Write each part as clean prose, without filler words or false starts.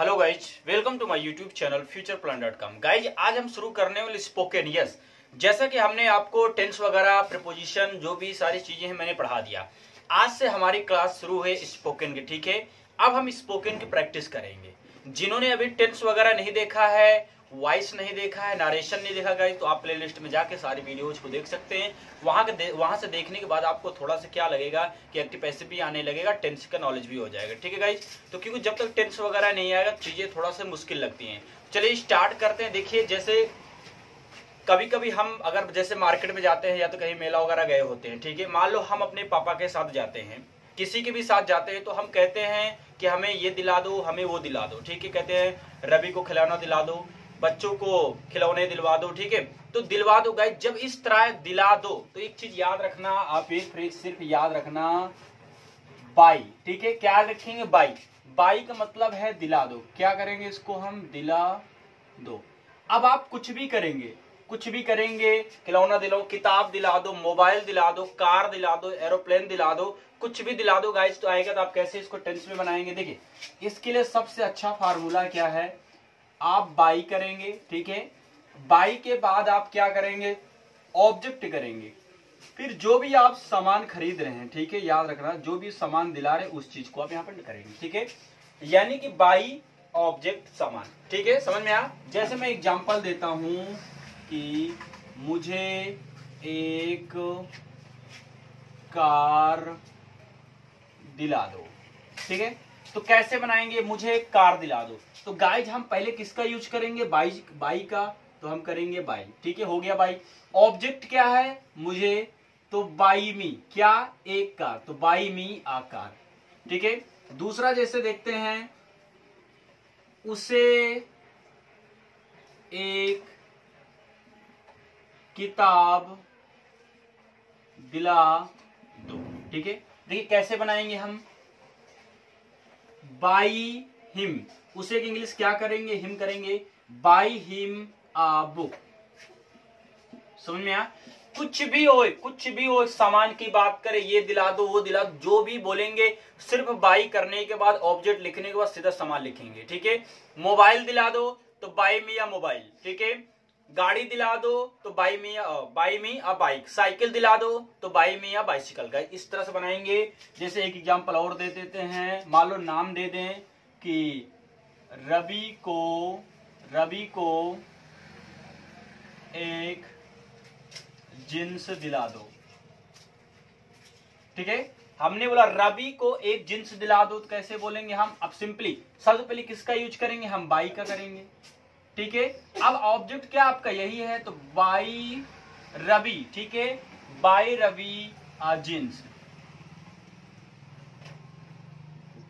Hello guys, welcome to my YouTube channel futurePlan.com। Guys आज हम शुरू करने वाले स्पोकन। यस, जैसा कि हमने आपको टेंस वगैरह प्रीपोजिशन जो भी सारी चीजें हैं मैंने पढ़ा दिया। आज से हमारी क्लास शुरू है स्पोकन की, ठीक है। अब हम स्पोकन की प्रैक्टिस करेंगे। जिन्होंने अभी टेंस वगैरह नहीं देखा है, वॉइस नहीं देखा है, नारेशन नहीं देखा गाइस, तो आप प्लेलिस्ट में जाके सारी वीडियोज को देख सकते हैं। वहां से देखने के बाद आपको थोड़ा सा क्या लगेगा कि एक्टिव पैसिव भी आने लगेगा, टेंस का नॉलेज भी हो जाएगा, ठीक है गाइस। तो क्योंकि जब तक टेंस वगैरह नहीं आएगा चीजें थोड़ा सा मुश्किल लगती हैं। चलिए स्टार्ट करते हैं। देखिए, जैसे कभी कभी हम अगर जैसे मार्केट में जाते हैं या तो कहीं मेला वगैरह गए होते हैं, ठीक है। मान लो हम अपने पापा के साथ जाते हैं, किसी के भी साथ जाते हैं, तो हम कहते हैं कि हमें ये दिला दो, हमें वो दिला दो, ठीक है। कहते हैं रवि को खिलौना दिला दो, बच्चों को खिलौने दिलवा दो, ठीक है। तो दिलवा दो गाइस, जब इस तरह दिला दो तो एक चीज याद रखना, आप एक फ्रेज सिर्फ याद रखना, बाई, ठीक है। क्या रखेंगे? बाई। बाई का मतलब है दिला दो। क्या करेंगे? इसको हम दिला दो। अब आप कुछ भी करेंगे, कुछ भी करेंगे, खिलौना दिलाओ, किताब दिला दो, मोबाइल दिला दो, कार दिला दो, एरोप्लेन दिला दो, कुछ भी दिला दो गाइस, तो आएगा। तो आप कैसे इसको टेंस में बनाएंगे? देखिए, इसके लिए सबसे अच्छा फार्मूला क्या है, आप बाई करेंगे, ठीक है। बाई के बाद आप क्या करेंगे? ऑब्जेक्ट करेंगे। फिर जो भी आप सामान खरीद रहे हैं, ठीक है, याद रखना, जो भी सामान दिला रहे हैं उस चीज को आप यहाँ पर करेंगे, ठीक है। यानी कि बाई ऑब्जेक्ट सामान, ठीक है। समझ में आया? जैसे मैं एग्जांपल देता हूं कि मुझे एक कार दिला दो, ठीक है। तो कैसे बनाएंगे? मुझे एक कार दिला दो। तो गाइज हम पहले किसका यूज करेंगे? बाई का। तो हम करेंगे बाई, ठीक है, हो गया बाई। ऑब्जेक्ट क्या है? मुझे, तो बाई मी। क्या? एक कार, तो बाई मी आ कार, ठीक है। दूसरा जैसे देखते हैं, उसे एक किताब दिला दो, ठीक है। देखिए कैसे बनाएंगे हम, बाई हिम। उसे इंग्लिश क्या करेंगे? हिम करेंगे। By him a book. समझ में आया? कुछ भी हो, सामान की बात करें, ये दिला दो, वो दिला दो, जो भी बोलेंगे, सिर्फ बाई करने के बाद ऑब्जेक्ट लिखने के बाद सीधा सामान लिखेंगे, ठीक है। मोबाइल दिला दो तो बाई मी या मोबाइल, ठीक है। गाड़ी दिला दो तो बाई मी या बाइक। साइकिल दिला दो तो बाई मी या बाइसिकल। गाइस इस तरह से बनाएंगे। जैसे एक एग्जांपल और दे देते हैं। मान लो नाम दे दें कि रवि को एक जींस दिला दो, ठीक है। हमने बोला रवि को एक जींस दिला दो, तो कैसे बोलेंगे हम? अब सिंपली सबसे पहले किसका यूज करेंगे? हम बाई का करेंगे, ठीक है। अब ऑब्जेक्ट क्या आपका यही है, तो बाई रवि, ठीक है, बाई रवि आ जींस,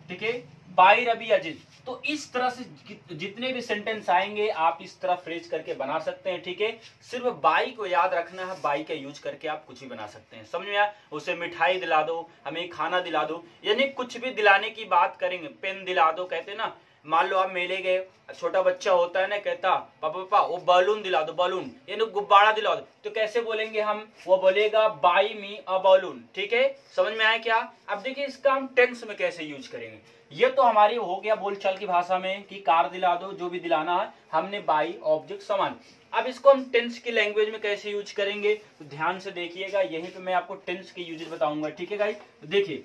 ठीक है, बाई रवि आ जींस। तो इस तरह से जितने भी सेंटेंस आएंगे आप इस तरह फ्रेज करके बना सकते हैं, ठीक है। सिर्फ बाई को याद रखना है, बाई का यूज करके आप कुछ भी बना सकते हैं। समझ में आया? उसे मिठाई दिला दो, हमें खाना दिला दो, यानी कुछ भी दिलाने की बात करेंगे। पेन दिला दो, कहते हैं ना। मान लो आप मेले गए, छोटा बच्चा होता है ना, कहता पापा वो बलून दिला दो, बलून यानी गुब्बारा दिला दो, तो कैसे बोलेंगे हम? वो बोलेगा बाई मी अ बलून, ठीक है। समझ में आया क्या? अब देखिए इसका हम टेंस में कैसे यूज करेंगे। ये तो हमारी हो गया बोलचाल की भाषा में कि कार दिला दो, जो भी दिलाना है, हमने बाई ऑब्जेक्ट सामान। अब इसको हम टेंस की लैंग्वेज में कैसे यूज करेंगे, तो ध्यान से देखिएगा, यहीं पे मैं आपको टेंस के यूजेस बताऊंगा, ठीक है गाइस। तो देखिए,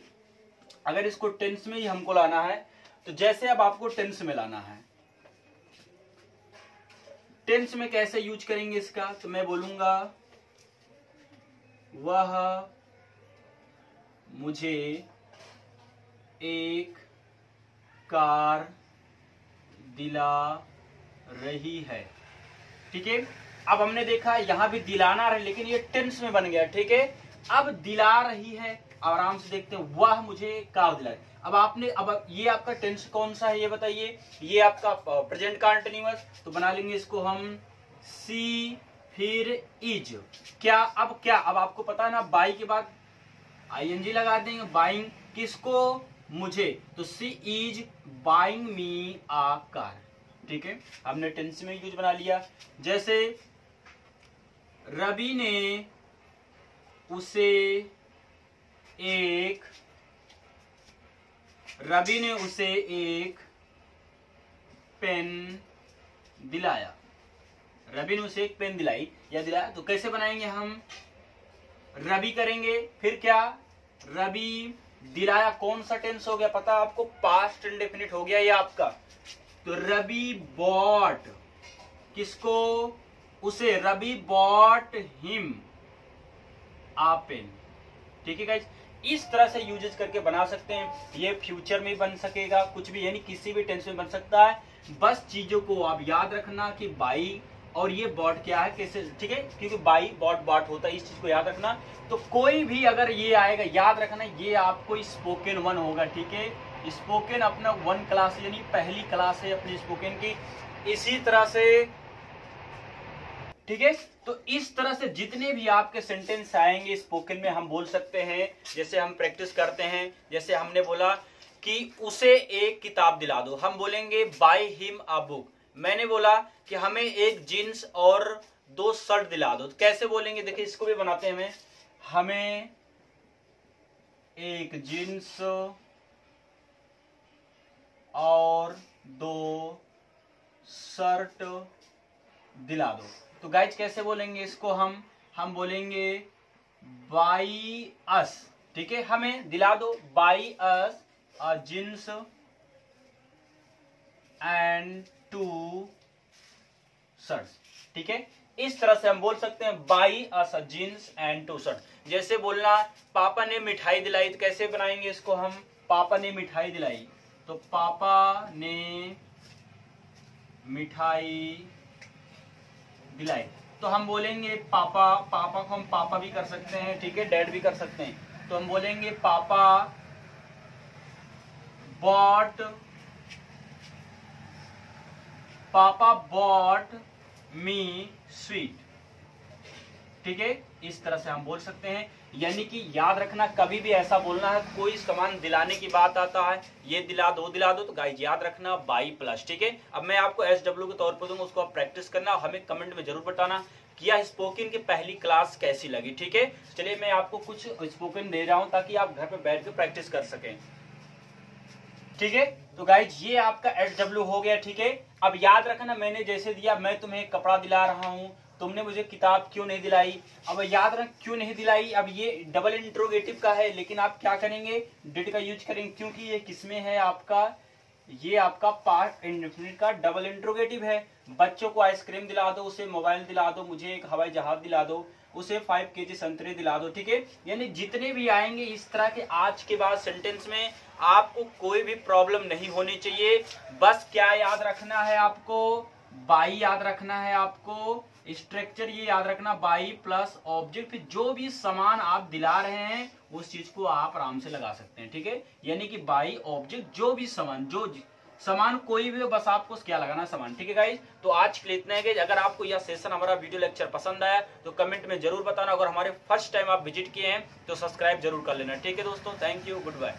अगर इसको टेंस में ही हमको लाना है, तो जैसे अब आपको टेंस में लाना है, टेंस में कैसे यूज करेंगे इसका, तो मैं बोलूंगा वह मुझे एक कार दिला रही है, ठीक है। अब हमने देखा यहां भी दिलाना रहे, लेकिन ये टेंस में बन गया, ठीक है। अब दिला रही है, आराम से देखते हैं, वह मुझे कार दिला। अब ये आपका टेंस कौन सा है ये बताइए? ये आपका प्रेजेंट कंटीन्यूअस, तो बना लेंगे इसको हम सी फिर इज। क्या? अब आपको पता है ना, बाई के बाद आईएनजी लगा देंगे। बाइंग किसको? मुझे, तो she is buying me a car, ठीक है। हमने टेंस में यूज बना लिया। जैसे रवि ने उसे एक पेन दिलाया, रवि ने उसे एक पेन दिलाई या दिलाया। तो कैसे बनाएंगे हम, रवि करेंगे, फिर क्या, रवि दिलाया, कौन सा टेंस हो गया पता आपको, पास्ट इंडेफिनिट हो गया ये आपका। तो रवि बॉट, किसको, उसे, रवि बॉट हिम आ पेन। ठीक है गाइस, इस तरह से यूजेस करके बना सकते हैं। ये फ्यूचर में बन सकेगा, कुछ भी, यानी किसी भी टेंस में बन सकता है। बस चीजों को आप याद रखना कि बाई और ये बॉट क्या है, कैसे, ठीक है, क्योंकि बाई बॉट बॉट होता है, इस चीज को याद रखना। तो कोई भी अगर ये आएगा याद रखना, ये आपको स्पोकन 1 होगा। ठीक है, स्पोकन अपना 1 क्लास यानी पहली क्लास है अपनी स्पोकन की। इसी तरह से, ठीक है, तो इस तरह से जितने भी आपके सेंटेंस आएंगे स्पोकन में हम बोल सकते हैं। जैसे हम प्रैक्टिस करते हैं, जैसे हमने बोला कि उसे एक किताब दिला दो, हम बोलेंगे बाय हिम अ बुक। मैंने बोला कि हमें एक जीन्स और 2 शर्ट दिला दो, तो कैसे बोलेंगे, देखिए इसको भी बनाते हैं। हमें एक जीन्स और 2 शर्ट दिला दो। तो गाइज कैसे बोलेंगे इसको, हम बोलेंगे बाई अस। ठीक है, हमें दिला दो, buy us a jeans and 2 shirts. ठीक है, इस तरह से हम बोल सकते हैं buy us a jeans and 2 shirt. जैसे बोलना पापा ने मिठाई दिलाई, तो कैसे बनाएंगे इसको हम, पापा ने मिठाई दिलाई। तो पापा ने मिठाई दिलाई, तो हम बोलेंगे पापा, पापा को हम पापा भी कर सकते हैं, ठीक है, डैड भी कर सकते हैं। तो हम बोलेंगे पापा बॉट, पापा बॉट मी स्वीट। ठीक है, इस तरह से हम बोल सकते हैं। यानी कि याद रखना, कभी भी ऐसा बोलना है, कोई सामान दिलाने की बात आता है, ये दिला दो, तो गाइस याद रखना बाई प्लस। ठीक है, अब मैं आपको SW के तौर पर दूंगा, उसको आप प्रैक्टिस करना, हमें कमेंट में जरूर बताना कि यह स्पोकन की पहली क्लास कैसी लगी। ठीक है, चलिए मैं आपको कुछ स्पोकन दे रहा हूं ताकि आप घर पे बैठ के प्रैक्टिस कर सकें। ठीक है, तो गाइज ये आपका SW हो गया। ठीक है, अब याद रखना, मैंने जैसे दिया, मैं तुम्हें एक कपड़ा दिला रहा हूं, तुमने मुझे किताब क्यों नहीं दिलाई। अब याद रख क्यों नहीं दिलाई, अब ये डबल इंट्रोगेटिव का है, लेकिन आप क्या करेंगे, डिड का यूज करेंगे, क्योंकि ये किसमें है आपका, ये आपका पास्ट इंडेफिनिट का डबल इंट्रोगेटिव है। बच्चों को आइसक्रीम दिला दो, उसे मोबाइल दिला दो, मुझे एक हवाई जहाज दिला दो, उसे 5 kg संतरे दिला दो। ठीक है, यानी जितने भी आएंगे इस तरह के आज के बाद सेंटेंस में आपको कोई भी प्रॉब्लम नहीं होनी चाहिए। बस क्या याद रखना है आपको, बाई याद रखना है आपको, स्ट्रक्चर ये याद रखना, बाई प्लस ऑब्जेक्ट, जो भी सामान आप दिला रहे हैं उस चीज को आप आराम से लगा सकते हैं। ठीक है, यानी कि बाई ऑब्जेक्ट, जो भी सामान, जो सामान कोई भी हो, बस आपको क्या लगाना है, सामान। ठीक है गाइस, तो आज के लिए इतना है गाइस। अगर आपको यह सेशन, हमारा वीडियो लेक्चर पसंद आया तो कमेंट में जरूर बताना। अगर हमारे फर्स्ट टाइम आप विजिट किए हैं तो सब्सक्राइब जरूर कर लेना। ठीक है दोस्तों, थैंक यू, गुड बाय।